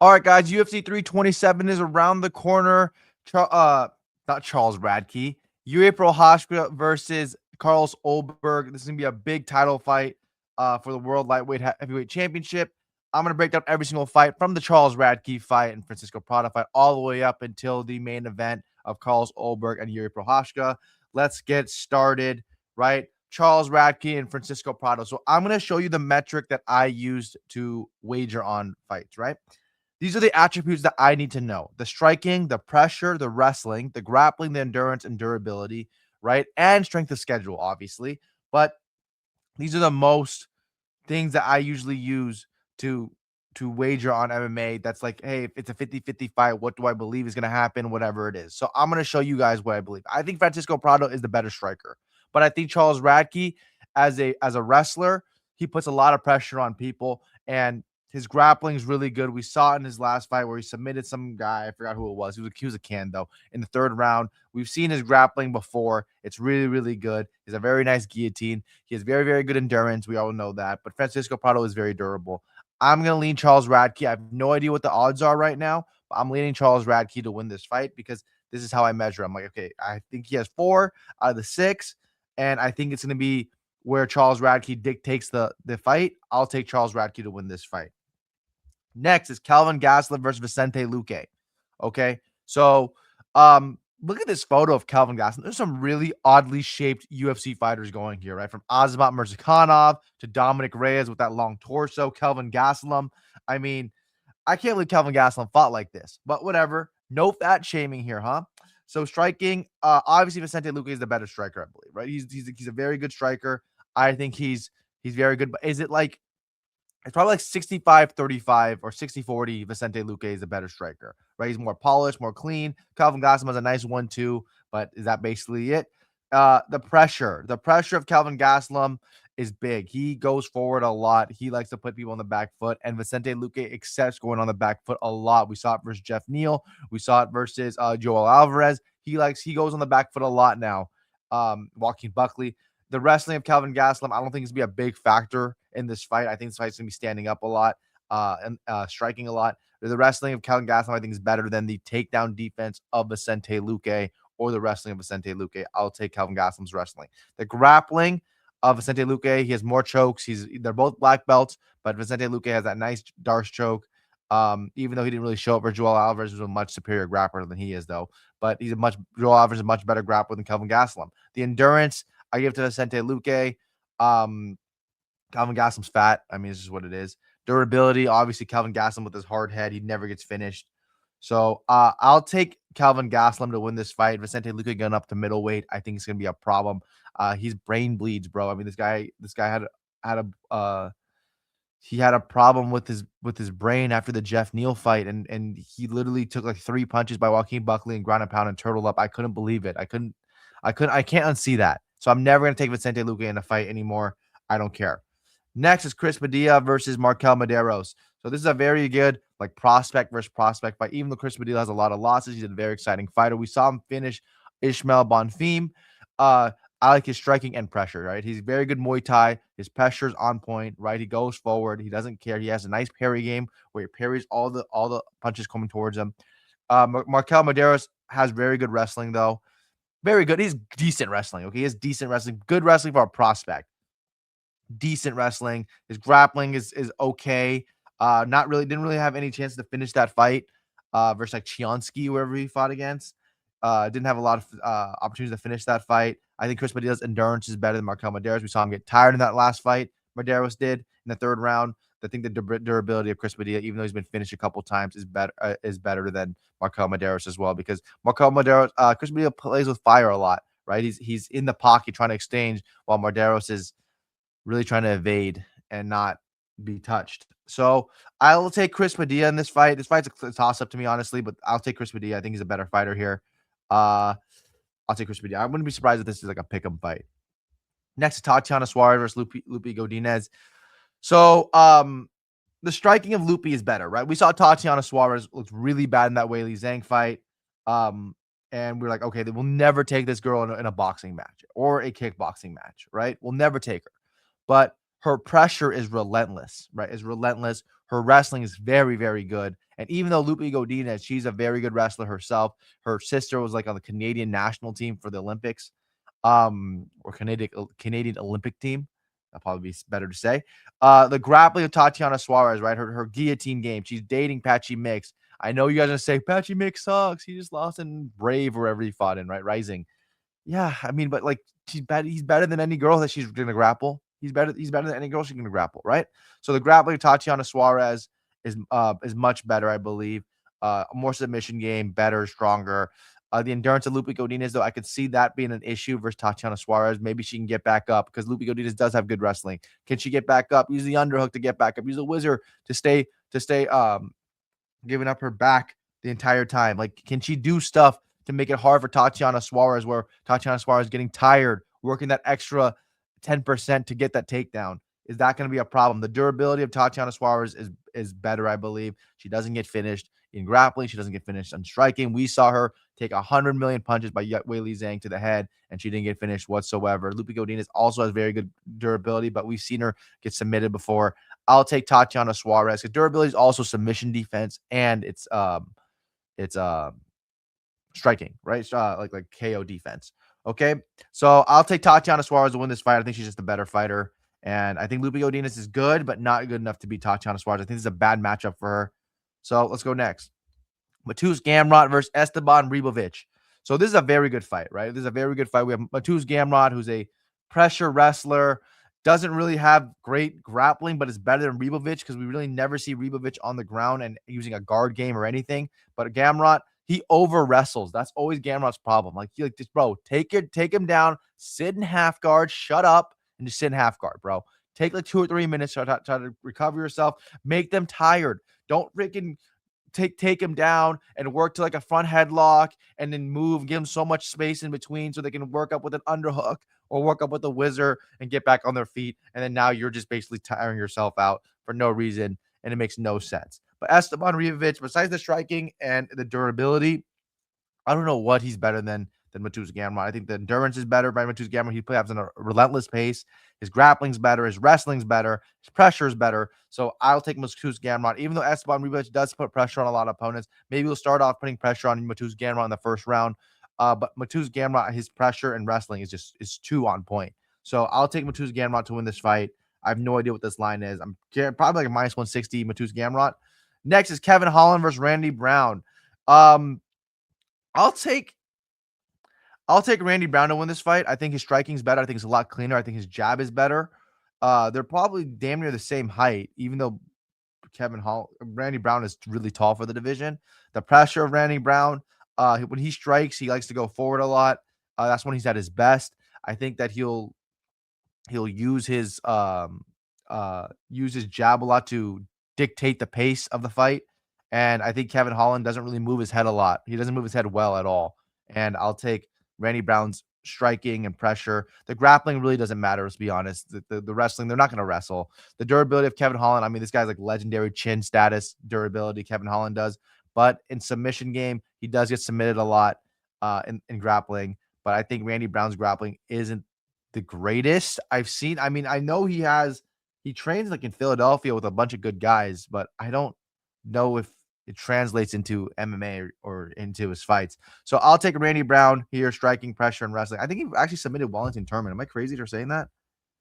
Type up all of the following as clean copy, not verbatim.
All right, guys, UFC 327 is around the corner. Not Charles Radtke. Yuri Prochazka versus Carlos Ulberg. This is gonna be a big title fight for the World Lightweight Heavyweight Championship. I'm gonna break down every single fight from the Charles Radtke fight and Francisco Prado fight all the way up until the main event of Carlos Ulberg and Yuri Prochazka. Let's get started. Right, Charles Radtke and Francisco Prado. So I'm gonna show you the metric that I used to wager on fights. Right. These are the attributes that I need to know: the striking, the pressure, the wrestling, the grappling, the endurance and durability, right? And strength of schedule, obviously. But these are the most things that I usually use to wager on MMA. That's like, hey, if it's a 50-50 fight, what do I believe is going to happen? Whatever it is. So I'm going to show you guys what I believe. I think Francisco Prado is the better striker, but I think Charles Radtke, as a wrestler, he puts a lot of pressure on people, and his grappling is really good. We saw it in his last fight where he submitted some guy. I forgot who it was. He was a can, though, in the third round. We've seen his grappling before. It's really, really good. He's a very nice guillotine. He has very, very good endurance. We all know that. But Francisco Prado is very durable. I'm going to lean Charles Radtke. I have no idea what the odds are right now, but I'm leaning Charles Radtke to win this fight because this is how I measure. I'm like, okay, I think he has 4 out of the 6, and I think it's going to be where Charles Radtke dictates the fight. I'll take Charles Radtke to win this fight. Next is Kelvin Gastelum versus Vicente Luque. Okay, so look at this photo of Kelvin Gastelum. There's some really oddly shaped UFC fighters going here, right? From Azamat Murzakanov to Dominic Reyes with that long torso. Kelvin Gastelum. I mean, I can't believe Kelvin Gastelum fought like this, but whatever. No fat shaming here, huh? So striking, obviously Vicente Luque is the better striker, I believe, right? He's a very good striker. I think he's very good. But is it like it's probably like 65-35 or 60-40. Vicente Luque is a better striker, right? He's more polished, more clean. Calvin Gastelum has a nice 1-2, but is that basically it? The pressure of Calvin Gastelum is big. He goes forward a lot. He likes to put people on the back foot, and Vicente Luque accepts going on the back foot a lot. We saw it versus Jeff Neal. We saw it versus Joel Alvarez. He goes on the back foot a lot now. Joaquin Buckley. The wrestling of Calvin Gastelum, I don't think it's going to be a big factor in this fight. I think this fight's going to be standing up a lot and striking a lot. The wrestling of Calvin Gastelum, I think, is better than the takedown defense of Vicente Luque or the wrestling of Vicente Luque. I'll take Calvin Gastelum's wrestling. The grappling of Vicente Luque, he has more chokes. They're both black belts, but Vicente Luque has that nice Darce choke. Even though he didn't really show up for Joel Alvarez, who's a much superior grappler than he is, though. But Joel Alvarez is a much better grappler than Calvin Gastelum. The endurance, I give to Vicente Luque. Calvin Gastelum's fat. I mean, it's just what it is. Durability, obviously, Calvin Gastelum with his hard head, he never gets finished. So I'll take Calvin Gastelum to win this fight. Vicente Luque going up to middleweight, I think it's going to be a problem. He's brain bleeds, bro. I mean, this guy had a problem with his brain after the Jeff Neal fight, and he literally took like 3 punches by Joaquin Buckley and ground and pound and turtled up. I couldn't believe it. I can't unsee that. So I'm never going to take Vicente Luque in a fight anymore. I don't care. Next is Chris Padilla versus Markel Mederos. So this is a very good like prospect versus prospect fight. Even though Chris Padilla has a lot of losses, he's a very exciting fighter. We saw him finish Ishmael Bonfim. I like his striking and pressure, right? He's very good Muay Thai. His pressure's on point, right? He goes forward. He doesn't care. He has a nice parry game where he parries all the punches coming towards him. Markel Mederos has very good wrestling, though. Very good. He's decent wrestling. Okay, he has decent wrestling. Good wrestling for a prospect. Decent wrestling. His grappling is okay. Didn't really have any chance to finish that fight versus like Chionsky, wherever he fought against. Didn't have a lot of opportunities to finish that fight. I think Chris Padilla's endurance is better than Markel Mederos. We saw him get tired in that last fight. Mederos did in the third round. I think the durability of Chris Padilla, even though he's been finished a couple times, is better than Markel Mederos as well, because Markel Mederos, Chris Padilla plays with fire a lot, right? He's in the pocket trying to exchange, while Mederos is really trying to evade and not be touched. So I will take Chris Padilla in this fight. This fight's a toss-up to me, honestly, but I'll take Chris Padilla. I think he's a better fighter here. I'll take Chris Padilla. I wouldn't be surprised if this is like a pick'em fight. Next is Tatiana Suarez versus Luque Godinez. So the striking of Luque is better, right? We saw Tatiana Suarez looked really bad in that Weili Zhang fight. And we're like, okay, we'll never take this girl in a boxing match or a kickboxing match, right? We'll never take her. But her pressure is relentless, right? Is relentless. Her wrestling is very, very good. And even though Luque Godinez, she's a very good wrestler herself. Her sister was like on the Canadian national team for the Olympics, or Canadian Olympic team. That'll probably be better to say. The grappling of Tatiana Suarez, right? Her guillotine game. She's dating Patchy Mix. I know you guys are gonna say Patchy Mix sucks. He just lost in Brave or wherever he fought in, right? Rising. Yeah, I mean, but like he's better than any girl that she's gonna grapple. He's better than any girl she's gonna grapple, right? So the grappling of Tatiana Suarez is much better, I believe. More submission game, better, stronger. The endurance of Luque Godinez, though, I could see that being an issue versus Tatiana Suarez. Maybe she can get back up because Luque Godinez does have good wrestling. Can she get back up? Use the underhook to get back up. Use the whizzer to stay giving up her back the entire time. Like, can she do stuff to make it hard for Tatiana Suarez, where Tatiana Suarez is getting tired, working that extra 10% to get that takedown? Is that going to be a problem? The durability of Tatiana Suarez is better, I believe. She doesn't get finished in grappling. She doesn't get finished on striking. We saw her take 100 million punches by Weili Zhang to the head, and she didn't get finished whatsoever. Luque Godinez also has very good durability, but we've seen her get submitted before. I'll take Tatiana Suarez because durability is also submission defense, and it's striking, right? Like KO defense. Okay, so I'll take Tatiana Suarez to win this fight. I think she's just a better fighter, and I think Luque Godinez is good, but not good enough to beat Tatiana Suarez. I think this is a bad matchup for her. So let's go next. Mateusz Gamrot versus Esteban Ribovics. So this is a very good fight, right? This is a very good fight. We have Mateusz Gamrot, who's a pressure wrestler, doesn't really have great grappling, but is better than Ribovics because we really never see Ribovics on the ground and using a guard game or anything. But Gamrot, he over wrestles. That's always Gamrot's problem. Like, just, bro, take him down, sit in half guard, shut up, and just sit in half guard, bro. Take like 2 or 3 minutes to try to recover yourself. Make them tired. Don't freaking take him down and work to like a front headlock and then move, give him so much space in between so they can work up with an underhook or work up with a whizzer and get back on their feet. And then now you're just basically tiring yourself out for no reason, and it makes no sense. But Esteban Ribovics, besides the striking and the durability, I don't know what he's better than Mateusz Gamrot. I think the endurance is better by Mateusz Gamrot. He plays at a relentless pace. His grappling's better. His wrestling's better. His pressure is better. So I'll take Mateusz Gamrot. Even though Esteban Ribovics does put pressure on a lot of opponents, maybe we'll start off putting pressure on Mateusz Gamrot in the first round. But Mateusz Gamrot, his pressure and wrestling is too on point. So I'll take Mateusz Gamrot to win this fight. I have no idea what this line is. I'm probably like a minus 160 Mateusz Gamrot. Next is Kevin Holland versus Randy Brown. I'll take Randy Brown to win this fight. I think his striking's better. I think it's a lot cleaner. I think his jab is better. They're probably damn near the same height, even though Randy Brown is really tall for the division. The pressure of Randy Brown, when he strikes, he likes to go forward a lot. That's when he's at his best. I think that he'll use his jab a lot to dictate the pace of the fight. And I think Kevin Holland doesn't really move his head a lot. He doesn't move his head well at all. And I'll take Randy Brown's striking and pressure. The grappling really doesn't matter, let's be honest. The wrestling, they're not going to wrestle. The durability of Kevin Holland, I mean, this guy's like legendary chin status durability, Kevin Holland does. But in submission game, he does get submitted a lot in grappling. But I think Randy Brown's grappling isn't the greatest I've seen. I mean, I know he trains like in Philadelphia with a bunch of good guys, but I don't know if it translates into MMA or into his fights. So I'll take Randy Brown here, striking, pressure, and wrestling. I think he actually submitted Wellington Turman. Am I crazy for saying that?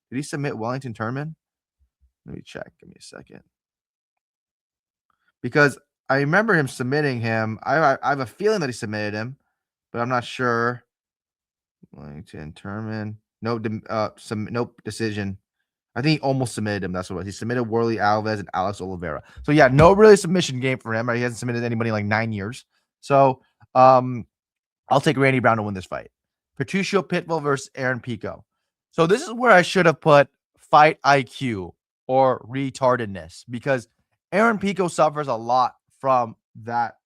Did he submit Wellington Turman? Let me check. Give me a second. Because I remember him submitting him. I have a feeling that he submitted him, but I'm not sure. Wellington Turman. Nope, decision. I think he almost submitted him. That's what it was. He submitted Worley Alves and Alex Oliveira. So yeah, no really submission game for him. Right? He hasn't submitted anybody in like 9 years. So I'll take Randy Brown to win this fight. Patricio Pitbull versus Aaron Pico. So this is where I should have put fight IQ or retardedness, because Aaron Pico suffers a lot from that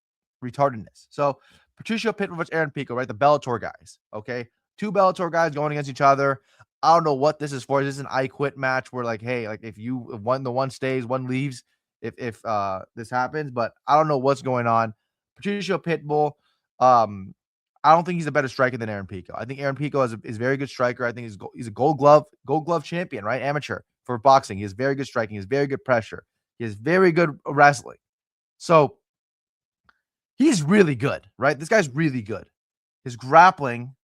retardedness. So Patricio Pitbull versus Aaron Pico, right? The Bellator guys. Okay. 2 Bellator guys going against each other. I don't know what this is for. Is this an I quit match where like, hey, like if one stays, one leaves if this happens, but I don't know what's going on. Patricio Pitbull, I don't think he's a better striker than Aaron Pico. I think Aaron Pico is a very good striker. I think he's a gold glove champion, right? Amateur. for boxing. He has very good striking. He has very good pressure. He has very good wrestling. So he's really good, right? This guy's really good. His grappling,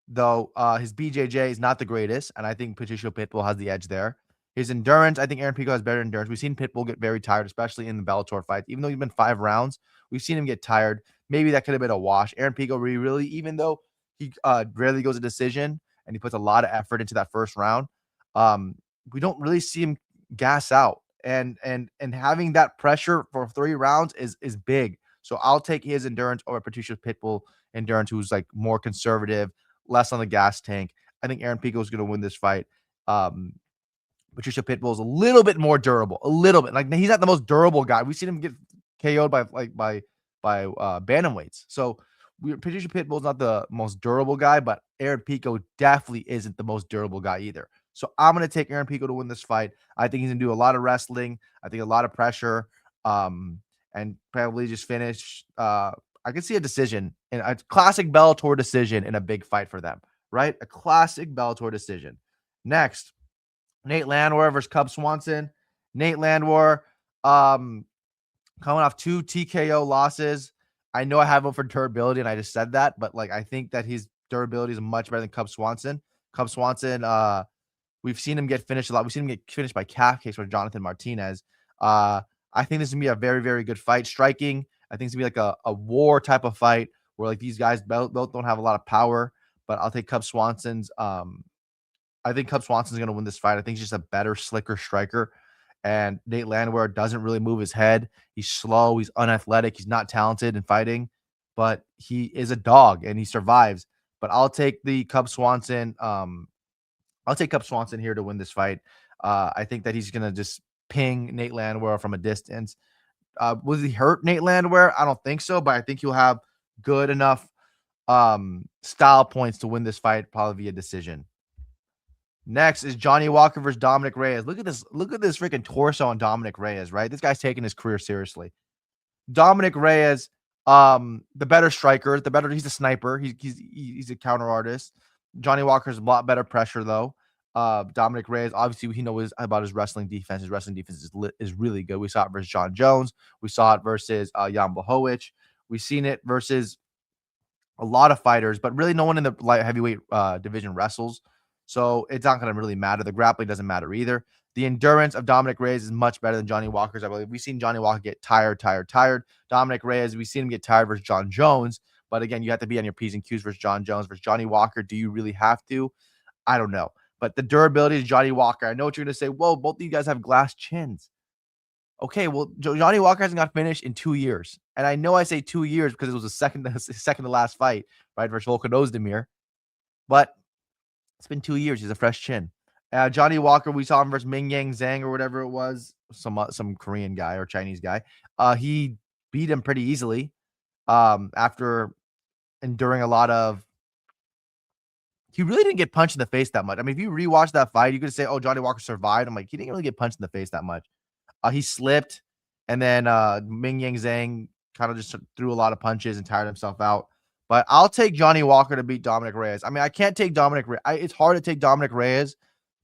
though, his BJJ is not the greatest, and I think Patricio Pitbull has the edge there. His endurance, I think Aaron Pico has better endurance. We've seen Pitbull get very tired, especially in the Bellator fights. Even though he's been 5 rounds, we've seen him get tired. Maybe that could have been a wash. Aaron Pico really, even though he rarely goes a decision and he puts a lot of effort into that first round, we don't really see him gas out. And having that pressure for 3 rounds is big. So I'll take his endurance over Patricio Pitbull endurance, who's like more conservative, less on the gas tank. I think Aaron Pico is going to win this fight. Patricio Pitbull is a little bit more durable, a little bit. Like, he's not the most durable guy. We've seen him get KO'd by bantamweights. So Patricio Pitbull is not the most durable guy, but Aaron Pico definitely isn't the most durable guy either. So I'm going to take Aaron Pico to win this fight. I think he's going to do a lot of wrestling. I think a lot of pressure, and probably just finish. I can see a decision, in a classic Bellator decision in a big fight for them, right? A classic Bellator decision. Next, Nate Landwehr versus Cub Swanson. Nate Landwehr, coming off 2 TKO losses. I know I have him for durability, and I just said that, but like, I think that his durability is much better than Cub Swanson. Cub Swanson, we've seen him get finished a lot. We've seen him get finished by calf kicks with Jonathan Martinez. I think this is going to be a very, very good fight. Striking, I think it's going to be like a war type of fight where like these guys both don't have a lot of power, but I'll take Cub Swanson's. I think Cub Swanson's going to win this fight. I think he's just a better, slicker striker. And Nate Landwehr doesn't really move his head. He's slow. He's unathletic. He's not talented in fighting, but he is a dog and he survives. But I'll take the Cub Swanson. I'll take Cub Swanson here to win this fight. I think that he's going to just ping Nate Landwehr from a distance. Was he hurt Nate Landwehr? I don't think so, but I think he'll have good enough style points to win this fight, probably via decision. Next is Johnny Walker versus Dominic Reyes. Look at this freaking torso on Dominic Reyes, right? This guy's taking his career seriously. Dominic Reyes, the better striker, he's a sniper. He's a counter artist. Johnny Walker's a lot better pressure though. Dominic Reyes, obviously, he knows about his wrestling defense. His wrestling defense is really good. We saw it versus John Jones. We saw it versus Jan Blachowicz. We've seen it versus a lot of fighters, but really no one in the light heavyweight division wrestles. So it's not going to really matter. The grappling doesn't matter either. The endurance of Dominic Reyes is much better than Johnny Walker's. I believe we've seen Johnny Walker get tired. Dominic Reyes, we've seen him get tired versus John Jones. But again, you have to be on your P's and Q's versus John Jones. Versus Johnny Walker, do you really have to? I don't know. But the durability is Johnny Walker. I know what you're going to say. Whoa, both of you guys have glass chins. Okay, well, Johnny Walker hasn't got finished in 2 years. And I know I say 2 years because it was the second to last fight, right, versus Volkan Ozdemir. But it's been 2 years. He's a fresh chin. Johnny Walker, we saw him versus Ming Yang Zhang or whatever it was, some Korean guy or Chinese guy. He beat him pretty easily after enduring a lot of. He really didn't get punched in the face that much. I mean, if you rewatch that fight, you could say, "Oh, Johnny Walker survived." I'm like, he didn't really get punched in the face that much. He slipped, and then Ming Yang Zhang kind of just threw a lot of punches and tired himself out. But I'll take Johnny Walker to beat Dominic Reyes. I mean, I can't take Dominic Reyes. It's hard to take Dominic Reyes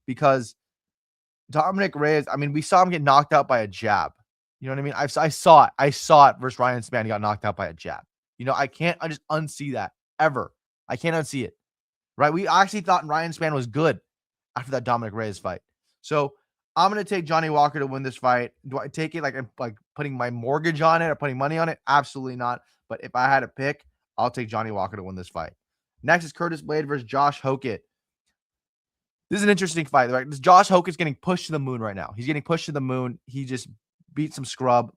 because Dominic Reyes, I mean, we saw him get knocked out by a jab. You know what I mean? I saw it versus Ryan Spann. He got knocked out by a jab. You know, I just unsee that ever. I can't unsee it. Right? We actually thought Ryan Spann was good after that Dominic Reyes fight. So I'm going to take Johnny Walker to win this fight. Do I take it like I'm like putting my mortgage on it or putting money on it? Absolutely not. But if I had to pick, I'll take Johnny Walker to win this fight. Next is Curtis Blaydes versus Josh Hokit. This is an interesting fight, right? This Josh Hokit's getting pushed to the moon right now. He's getting pushed to the moon. He just beat some scrub,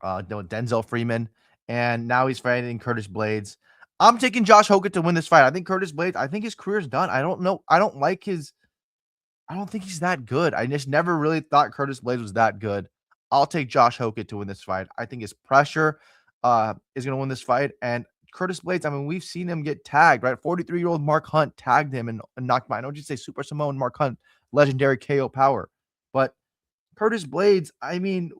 Denzel Freeman, and now he's fighting Curtis Blaydes. I'm taking Josh Hokit to win this fight. I think Curtis Blaydes, I think his career's done. I don't know. I don't think he's that good. I just never really thought Curtis Blaydes was that good. I'll take Josh Hokit to win this fight. I think his pressure is going to win this fight. And Curtis Blaydes, I mean, we've seen him get tagged, right? 43-year-old Mark Hunt tagged him and knocked him out. I know what you say, Super Samoan Mark Hunt, legendary KO power. But Curtis Blaydes, I mean,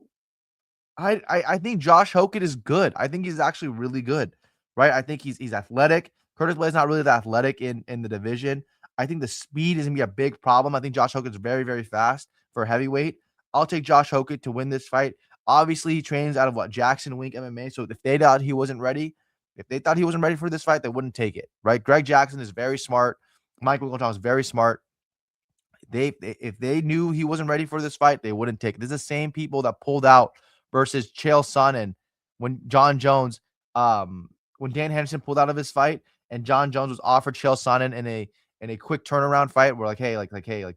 I think Josh Hokit is good. I think he's actually really good. Right, I think he's athletic. Curtis Blaydes not really that athletic in the division. I think the speed is going to be a big problem. I think Josh Hokit's very, very fast for heavyweight. I'll take Josh Hokit to win this fight. Obviously, he trains out of Jackson Wink MMA. So if they thought he wasn't ready, for this fight, they wouldn't take it, right? Greg Jackson is very smart. Mike Wiggleton is very smart. If they knew he wasn't ready for this fight, they wouldn't take it. This is the same people that pulled out versus Chael Sonnen when John Jones, when Dan Henderson pulled out of his fight, and John Jones was offered Chael Sonnen in a quick turnaround fight. We're like, hey,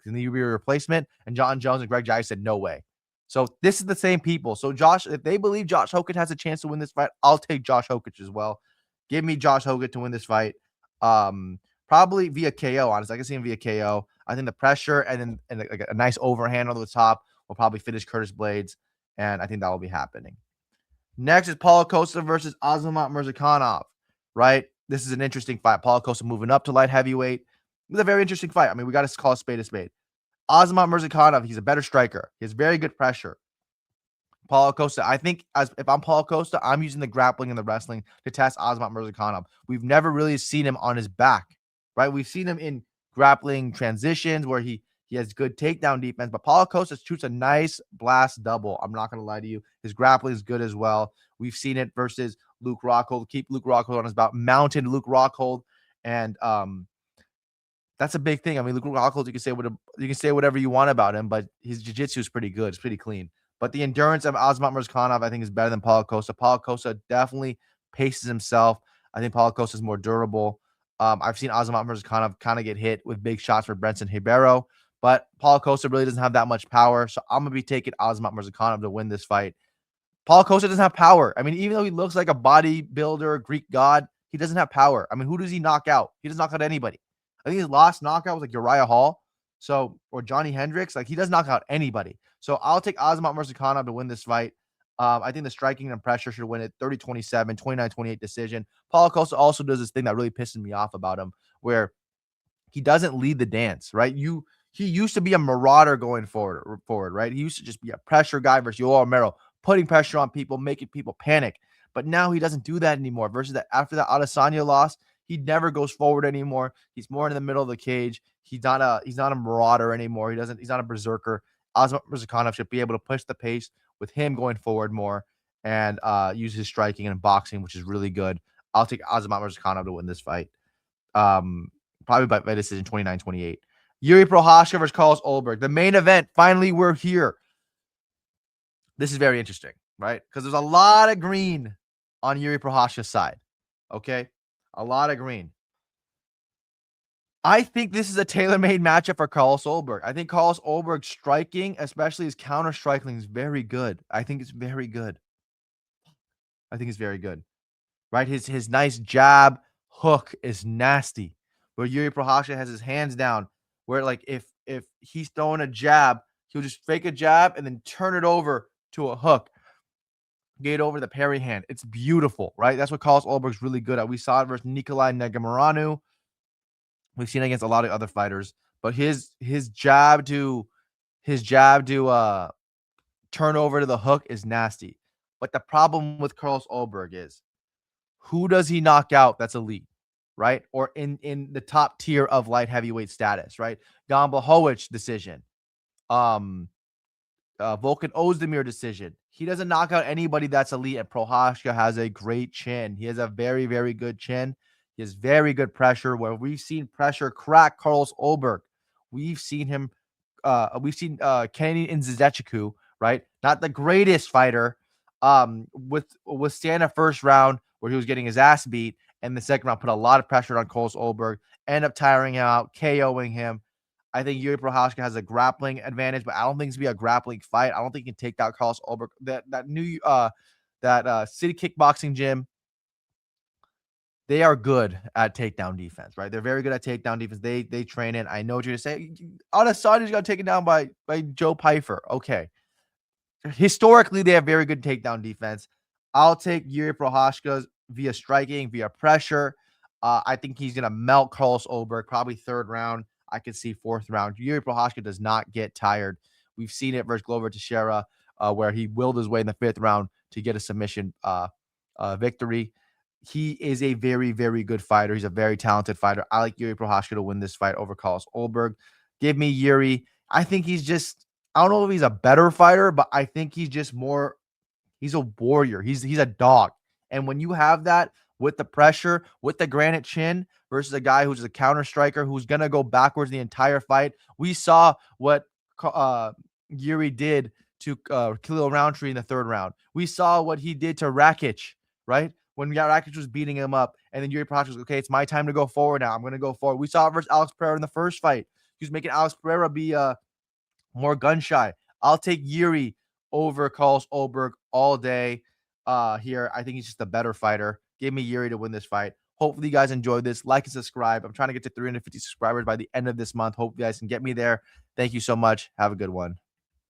can you be a replacement? And John Jones and Greg Jackson said no way. So this is the same people. So if they believe Josh Hokit has a chance to win this fight, I'll take Josh Hokit as well. Give me Josh Hokit to win this fight. Probably via KO, honestly. I can see him via KO. I think the pressure and then like a nice overhand on the top will probably finish Curtis Blaydes, and I think that will be happening. Next is Paulo Costa versus Azamat Murzakanov, right? This is an interesting fight. Paulo Costa moving up to light heavyweight. It's a very interesting fight. I mean, we got to call a spade a spade. Azamat Murzakanov, he's a better striker. He has very good pressure. Paulo Costa, I think if I'm Paulo Costa, I'm using the grappling and the wrestling to test Azamat Murzakanov. We've never really seen him on his back, right? We've seen him in grappling transitions where he has good takedown defense, but Paulo Costa shoots a nice blast double. I'm not going to lie to you. His grappling is good as well. We've seen it versus Luke Rockhold. Keep Luke Rockhold on his back. Mounted Luke Rockhold. And that's a big thing. I mean, Luke Rockhold, you can say whatever you want about him, but his jiu-jitsu is pretty good. It's pretty clean. But the endurance of Azamat Murzakanov, I think, is better than Paulo Costa. Paulo Costa definitely paces himself. I think Paulo Costa is more durable. I've seen Azamat Murzakanov kind of get hit with big shots for Brenson Ribeiro, but Paulo Costa really doesn't have that much power. So I'm going to be taking Azamat Murzakanov to win this fight. Paulo Costa doesn't have power. I mean, even though he looks like a bodybuilder, Greek god, he doesn't have power. I mean, who does he knock out? He doesn't knock out anybody. I think his last knockout was like Uriah Hall. Or Johnny Hendricks. Like, he doesn't knock out anybody. So I'll take Azamat Murzakanov to win this fight. I think the striking and pressure should win it 30-27, 29-28 decision. Paulo Costa also does this thing that really pisses me off about him, where he doesn't lead the dance, right? He used to be a marauder going forward, right? He used to just be a pressure guy versus Yoel Romero, putting pressure on people, making people panic. But now he doesn't do that anymore. Versus that, after that Adesanya loss, he never goes forward anymore. He's more in the middle of the cage. He's not a marauder anymore. He's not a berserker. Azamat Murzakanov should be able to push the pace with him going forward more and use his striking and boxing, which is really good. I'll take Azamat Murzakanov to win this fight. Probably by decision 29-28. Yuri Prochazka versus Carlos Ulberg. The main event. Finally, we're here. This is very interesting, right? Because there's a lot of green on Yuri Prochazka's side. Okay? A lot of green. I think this is a tailor-made matchup for Carlos Ulberg. I think Carlos Ulberg's striking, especially his counter striking, is very good. I think it's very good. Right? His nice jab hook is nasty. Where Yuri Prochazka has his hands down, where like if he's throwing a jab, he'll just fake a jab and then turn it over to a hook. Get over the parry hand. It's beautiful, right? That's what Carlos Ulberg's really good at. We saw it versus Nikolai Negumereanu. We've seen it against a lot of other fighters, but his jab to turn over to the hook is nasty. But the problem with Carlos Ulberg is, who does he knock out that's elite, right? Or in the top tier of light heavyweight status, right? Jan Blachowicz decision. Volkan Ozdemir decision. He doesn't knock out anybody that's elite, and Prochazka has a great chin. He has a very, very good chin. He has very good pressure, where we've seen pressure crack Carlos Ulberg. We've seen him, Kenny Nzechukwu, right? Not the greatest fighter, withstand a first round where he was getting his ass beat, and the second round put a lot of pressure on Carlos Ulberg, end up tiring him out, KOing him. I think Yuri Prochazka has a grappling advantage, but I don't think it's going to be a grappling fight. I don't think he can take out Carlos Ulberg. That city kickboxing gym, they are good at takedown defense, right? They're very good at takedown defense. They train it. I know what you're going to say. Adesanya's got taken down by Joe Pyfer. Okay. Historically, they have very good takedown defense. I'll take Yuri Prochazka via striking, via pressure. I think he's going to melt Carlos Ulberg, probably third round. I could see fourth round. Yuri Prochazka does not get tired. We've seen it versus Glover Teixeira, where he willed his way in the fifth round to get a submission victory. he is a very, very good fighter. He's a very talented fighter. I like Yuri Prochazka to win this fight over Carlos Ulberg. Give me Yuri. I think he's just, I don't know if he's a better fighter, but I think he's just more, he's a warrior. He's a dog. And when you have that with the pressure, with the granite chin versus a guy who's a counter striker who's going to go backwards the entire fight, we saw what Yuri did to Khalil Roundtree in the third round. We saw what he did to Rakic, right? When Rakic was beating him up, and then Yuri Prochazka was, okay, it's my time to go forward now. I'm going to go forward. We saw it versus Alex Pereira in the first fight. He was making Alex Pereira be more gun shy. I'll take Yuri over Carlos Ulberg all day here. I think he's just a better fighter. Give me Yuri to win this fight. Hopefully you guys enjoyed this. Like and subscribe. I'm trying to get to 350 subscribers by the end of this month. Hope you guys can get me there. Thank you so much. Have a good one.